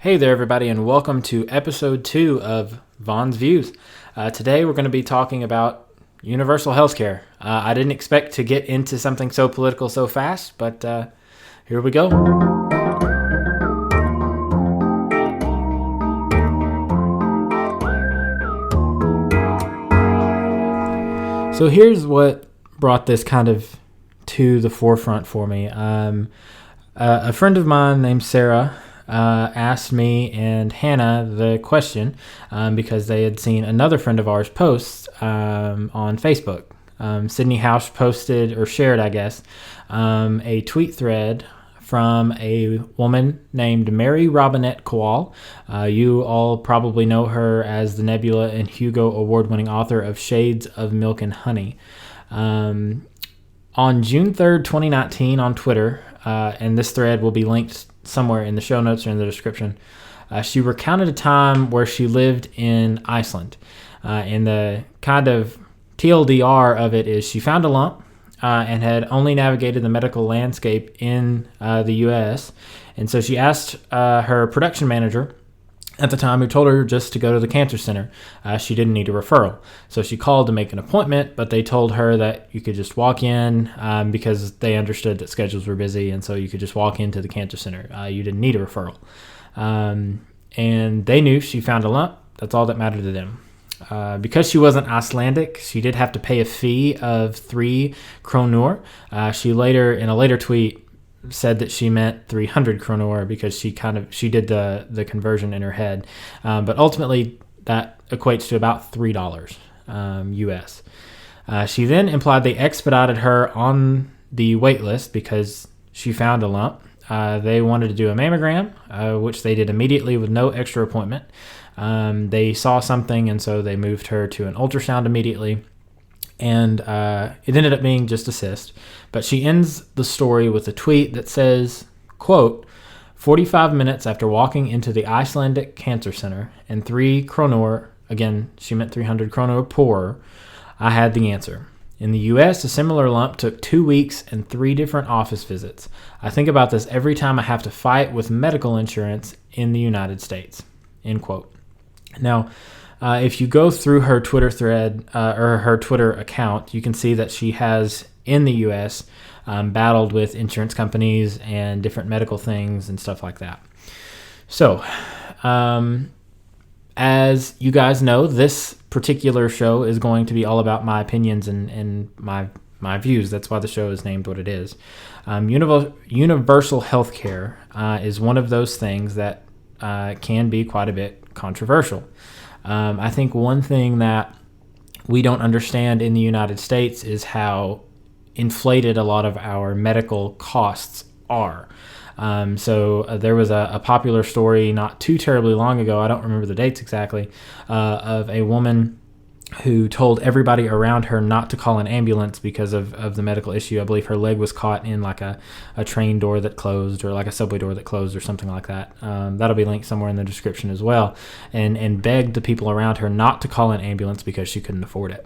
Hey there, everybody, and welcome to episode 2 of Vaughn's Views. Today, we're going to be talking about universal healthcare. I didn't expect to get into something so political so fast, but here we go. So here's what brought this kind of to the forefront for me. A friend of mine named Sarah asked me and Hannah the question because they had seen another friend of ours post on Facebook. Sydney House posted or shared, I guess, a tweet thread from a woman named Mary Robinette Kowal. You all probably know her as the Nebula and Hugo Award-winning author of Shades of Milk and Honey. On June 3rd, 2019 on Twitter, and this thread will be linked somewhere in the show notes or in the description, she recounted a time where she lived in Iceland. And the kind of TLDR of it is she found a lump and had only navigated the medical landscape in the U.S. And so she asked her production manager at the time, who told her just to go to the cancer center. She didn't need a referral. So she called to make an appointment, but they told her that you could just walk in because they understood that schedules were busy, and so you could just walk into the cancer center. You didn't need a referral. And they knew she found a lump. That's all that mattered to them. Because she wasn't Icelandic, she did have to pay a fee of 3 kronur. She later, in a later tweet, said that she meant 300 kronur because she did the conversion in her head. But ultimately, that equates to about $3 US. She then implied they expedited her on the wait list because she found a lump. They wanted to do a mammogram, which they did immediately with no extra appointment. They saw something, and so they moved her to an ultrasound immediately. And it ended up being just a cyst. But she ends the story with a tweet that says, quote, 45 minutes after walking into the Icelandic Cancer Center and 3 kronur, again, she meant 300 kronur poorer, I had the answer. In the U.S., a similar lump took 2 weeks and 3 different office visits. I think about this every time I have to fight with medical insurance in the United States, end quote. Now, if you go through her Twitter thread or her Twitter account, you can see that she has, in the U.S., battled with insurance companies and different medical things and stuff like that. So, as you guys know, this particular show is going to be all about my opinions and my views. That's why the show is named what it is. Universal healthcare is one of those things that can be quite a bit controversial. I think one thing that we don't understand in the United States is how inflated a lot of our medical costs are. So there was a popular story not too terribly long ago, I don't remember the dates exactly, of a woman who told everybody around her not to call an ambulance because of the medical issue. I believe her leg was caught in like a train door that closed or like a subway door that closed or something like that. That'll be linked somewhere in the description as well. And begged the people around her not to call an ambulance because she couldn't afford it.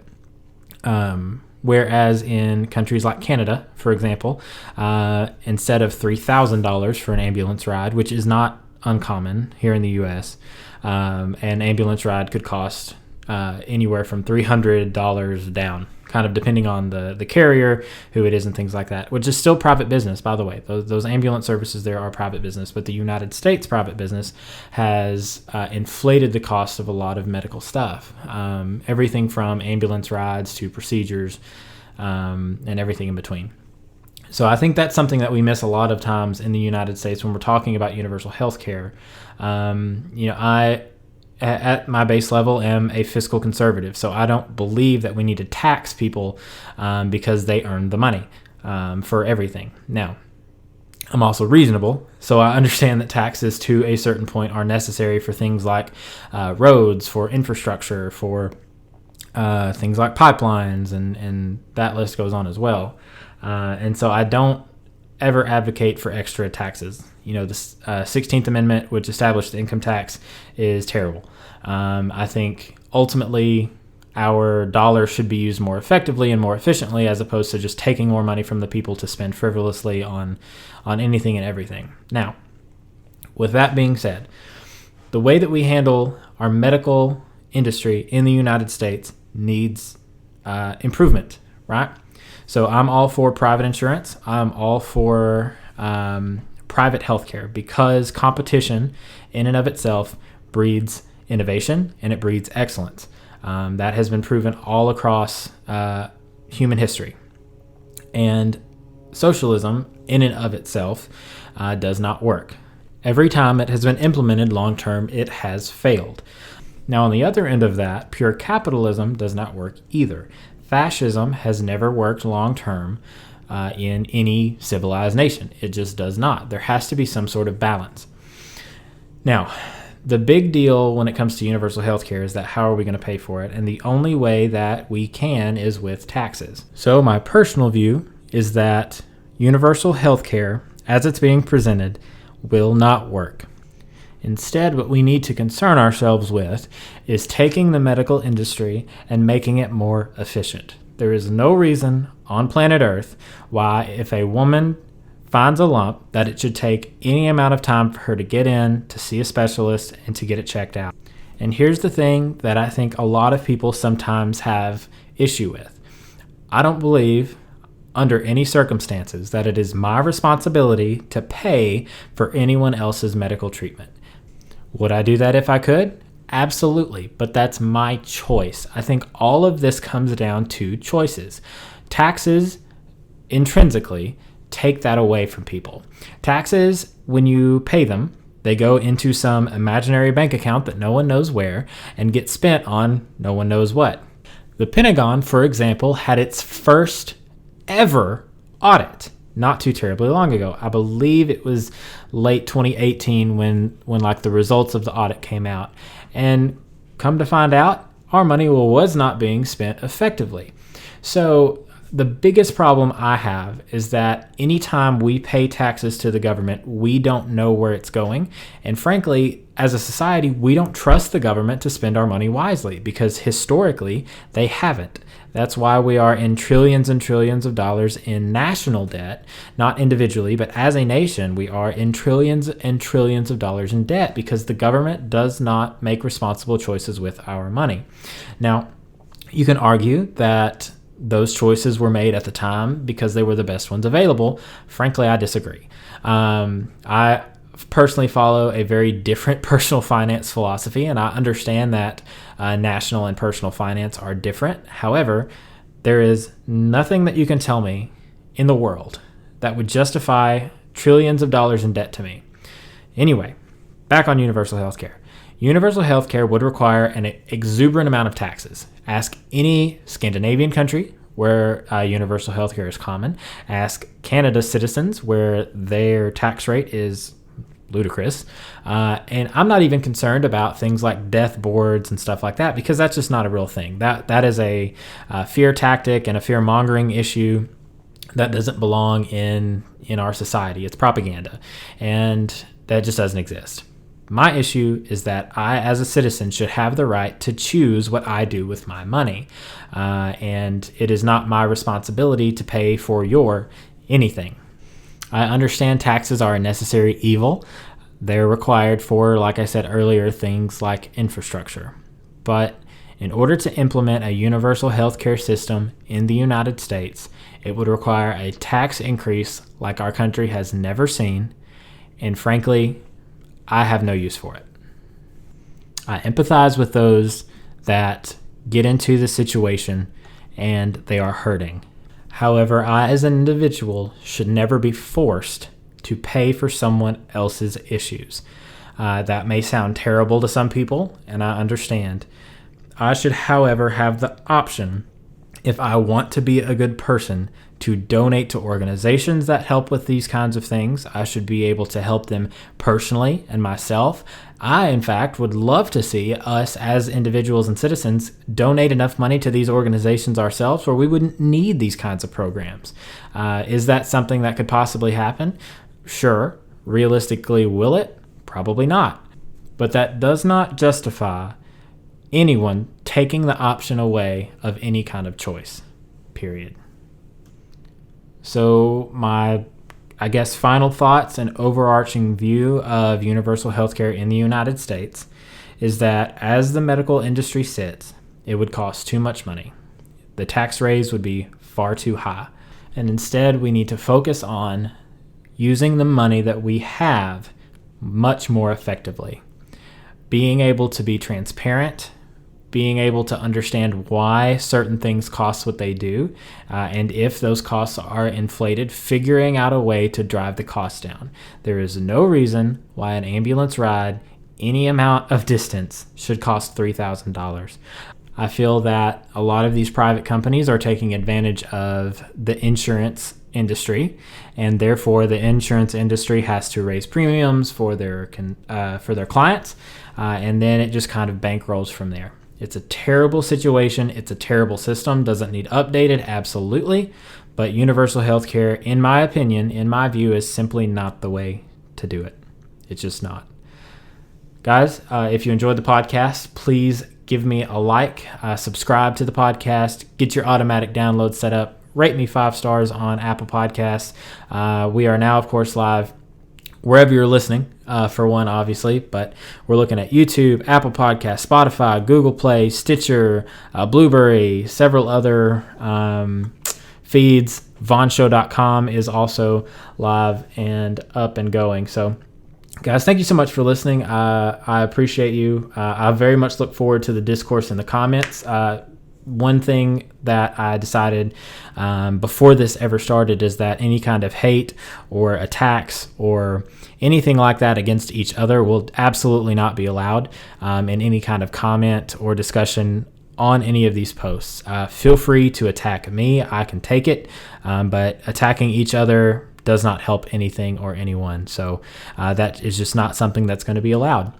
Whereas in countries like Canada, for example, instead of $3,000 for an ambulance ride, which is not uncommon here in the U.S., an ambulance ride could cost anywhere from $300 down, kind of depending on the carrier, who it is, and things like that, which is still private business, by the way. Those ambulance services there are private business, but the United States private business has inflated the cost of a lot of medical stuff, everything from ambulance rides to procedures and everything in between. So I think that's something that we miss a lot of times in the United States when we're talking about universal health care. I at my base level am a fiscal conservative, so I don't believe that we need to tax people because they earn the money for everything. Now, I'm also reasonable, so I understand that taxes to a certain point are necessary for things like roads, for infrastructure, for things like pipelines, and that list goes on as well. And so I don't ever advocate for extra taxes. The 16th Amendment, which established the income tax, is terrible. I think ultimately our dollar should be used more effectively and more efficiently, as opposed to just taking more money from the people to spend frivolously on anything and everything. Now, with that being said, the way that we handle our medical industry in the United States needs improvement, right? So I'm all for private insurance. I'm all for private healthcare because competition in and of itself breeds innovation and it breeds excellence. That has been proven all across human history. And socialism in and of itself does not work. Every time it has been implemented long term, it has failed. Now, on the other end of that, pure capitalism does not work either. Fascism has never worked long term in any civilized nation. It just does not. There has to be some sort of balance. Now, the big deal when it comes to universal health care is that how are we going to pay for it? And the only way that we can is with taxes. So my personal view is that universal health care, as it's being presented, will not work. Instead, what we need to concern ourselves with is taking the medical industry and making it more efficient. There is no reason on planet Earth why, if a woman finds a lump, that it should take any amount of time for her to get in, to see a specialist, and to get it checked out. And here's the thing that I think a lot of people sometimes have issue with. I don't believe, under any circumstances, that it is my responsibility to pay for anyone else's medical treatment. Would I do that if I could? Absolutely, but that's my choice. I think all of this comes down to choices. Taxes, intrinsically, take that away from people. Taxes, when you pay them, they go into some imaginary bank account that no one knows where and get spent on no one knows what. The Pentagon, for example, had its first ever audit not too terribly long ago. I believe it was late 2018 when like the results of the audit came out. And come to find out, our money was not being spent effectively. So the biggest problem I have is that anytime we pay taxes to the government, we don't know where it's going. And frankly, as a society, we don't trust the government to spend our money wisely because historically they haven't. That's why we are in trillions and trillions of dollars in national debt, not individually, but as a nation, we are in trillions and trillions of dollars in debt because the government does not make responsible choices with our money. Now, you can argue that those choices were made at the time because they were the best ones available. Frankly, I disagree. I personally follow a very different personal finance philosophy, and I understand that national and personal finance are different. However, there is nothing that you can tell me in the world that would justify trillions of dollars in debt to me. Anyway, back on universal health care. Universal health care would require an exuberant amount of taxes. Ask any Scandinavian country where universal health care is common. Ask Canada's citizens where their tax rate is ludicrous. And I'm not even concerned about things like death boards and stuff like that because that's just not a real thing. That is a fear tactic and a fear-mongering issue that doesn't belong in our society. It's propaganda, and that just doesn't exist. My issue is that I, as a citizen, should have the right to choose what I do with my money. And it is not my responsibility to pay for your anything. I understand taxes are a necessary evil. They're required for, like I said earlier, things like infrastructure. But in order to implement a universal healthcare system in the United States, it would require a tax increase like our country has never seen. And frankly, I have no use for it. I empathize with those that get into the situation and they are hurting. However, I as an individual should never be forced to pay for someone else's issues. That may sound terrible to some people, and I understand. I should, however, have the option, if I want to be a good person, to donate to organizations that help with these kinds of things. I should be able to help them personally and myself. I, in fact, would love to see us as individuals and citizens donate enough money to these organizations ourselves where we wouldn't need these kinds of programs. Is that something that could possibly happen? Sure. Realistically, will it? Probably not. But that does not justify anyone taking the option away of any kind of choice, period. So my I guess, final thoughts and overarching view of universal healthcare in the United States is that as the medical industry sits, it would cost too much money. The tax raise would be far too high. And instead, we need to focus on using the money that we have much more effectively. Being able to be transparent, being able to understand why certain things cost what they do, and if those costs are inflated, figuring out a way to drive the cost down. There is no reason why an ambulance ride any amount of distance should cost $3,000. I feel that a lot of these private companies are taking advantage of the insurance industry, and therefore the insurance industry has to raise premiums for their clients, and then it just kind of bankrolls from there. It's a terrible situation. It's a terrible system. Does it need updated? Absolutely. But universal healthcare, in my opinion, in my view, is simply not the way to do it. It's just not. Guys, if you enjoyed the podcast, please give me a like, subscribe to the podcast, get your automatic download set up, rate me 5 stars on Apple Podcasts. We are now, of course, live wherever you're listening, for one, obviously, but we're looking at YouTube, Apple Podcasts, Spotify, Google Play, Stitcher, Blueberry, several other feeds. VaughnShow.com is also live and up and going. So, guys, thank you so much for listening. I appreciate you. I very much look forward to the discourse in the comments. One thing that I decided before this ever started is that any kind of hate or attacks or anything like that against each other will absolutely not be allowed in any kind of comment or discussion on any of these posts. Feel free to attack me. I can take it, but attacking each other does not help anything or anyone. So that is just not something that's going to be allowed.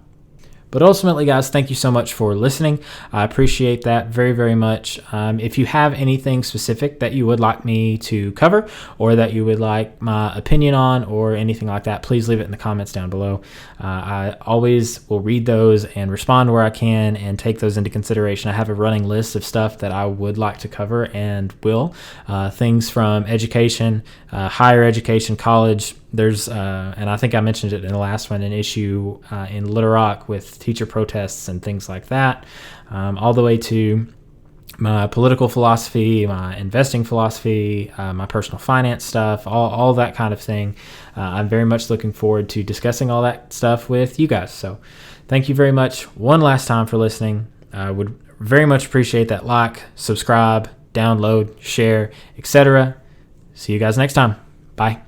But ultimately, guys, thank you so much for listening. I appreciate that very, very much. If you have anything specific that you would like me to cover or that you would like my opinion on or anything like that, please leave it in the comments down below. I always will read those and respond where I can and take those into consideration. I have a running list of stuff that I would like to cover and will. Things from education, higher education, college. There's, and I think I mentioned it in the last one, an issue in Little Rock with teacher protests and things like that, all the way to my political philosophy, my investing philosophy, my personal finance stuff, all that kind of thing. I'm very much looking forward to discussing all that stuff with you guys. So thank you very much one last time for listening. I would very much appreciate that like, subscribe, download, share, etc. See you guys next time. Bye.